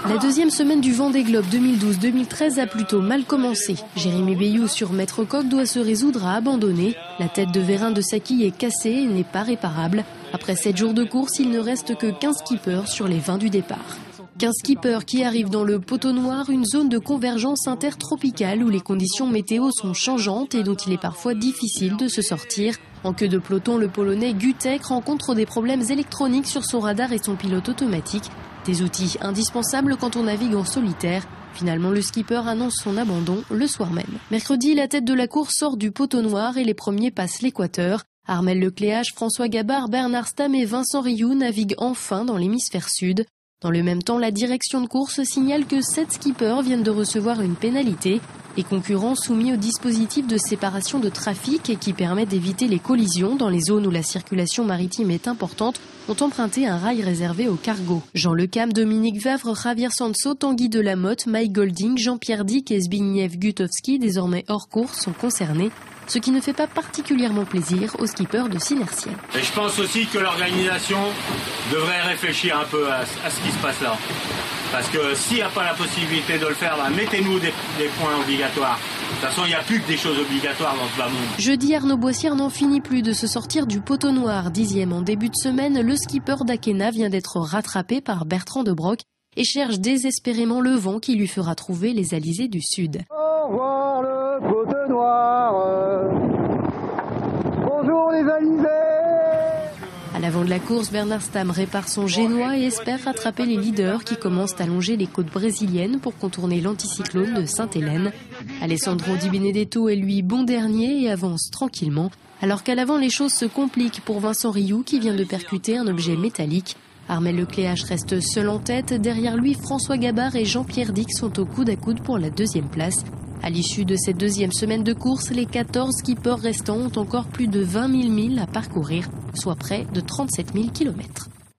La deuxième semaine du Vendée Globe 2012-2013 a plutôt mal commencé. Jérémy Béillot sur Maître Coq doit se résoudre à abandonner. La tête de vérin de sa quille est cassée et n'est pas réparable. Après 7 jours de course, il ne reste que 15 skippers sur les 20 du départ. 15 skippers qui arrivent dans le Poteau Noir, une zone de convergence intertropicale où les conditions météo sont changeantes et dont il est parfois difficile de se sortir. En queue de peloton, le Polonais Gutek rencontre des problèmes électroniques sur son radar et son pilote automatique. Des outils indispensables quand on navigue en solitaire. Finalement, le skipper annonce son abandon le soir même. Mercredi, la tête de la course sort du Poteau Noir et les premiers passent l'équateur. Armel Lecléache, François Gabard, Bernard Stamm et Vincent Rioux naviguent enfin dans l'hémisphère sud. Dans le même temps, la direction de course signale que 7 skippers viennent de recevoir une pénalité. Les concurrents soumis au dispositif de séparation de trafic et qui permet d'éviter les collisions dans les zones où la circulation maritime est importante ont emprunté un rail réservé aux cargos. Jean Lecam, Dominique Vavre, Javier Sanso, Tanguy Delamotte, Mike Golding, Jean-Pierre Dick et Zbigniew Gutowski, désormais hors course, sont concernés. Ce qui ne fait pas particulièrement plaisir aux skippers de Synertia. Et je pense aussi que l'organisation devrait réfléchir un peu à ce qui se passe là. Parce que s'il n'y a pas la possibilité de le faire, mettez-nous des points obligatoires. De toute façon, il n'y a plus que des choses obligatoires dans ce bas monde. Jeudi, Arnaud Boissière n'en finit plus de se sortir du Poteau Noir. 10e en début de semaine, le skipper d'Akena vient d'être rattrapé par Bertrand de Broc et cherche désespérément le vent qui lui fera trouver les alizés du Sud. Au revoir le Poteau Noir. Bonjour les alizés. À l'avant de la course, Bernard Stamm répare son génois et espère rattraper les leaders qui commencent à longer les côtes brésiliennes pour contourner l'anticyclone de Sainte-Hélène. Alessandro Di Benedetto est lui bon dernier et avance tranquillement, alors qu'à l'avant les choses se compliquent pour Vincent Rioux qui vient de percuter un objet métallique. Armel Lecléache reste seul en tête, derrière lui François Gabard et Jean-Pierre Dick sont au coude à coude pour la deuxième place. À l'issue de cette deuxième semaine de course, les 14 skippers restants ont encore plus de 20 000 milles à parcourir, soit près de 37 000 kilomètres.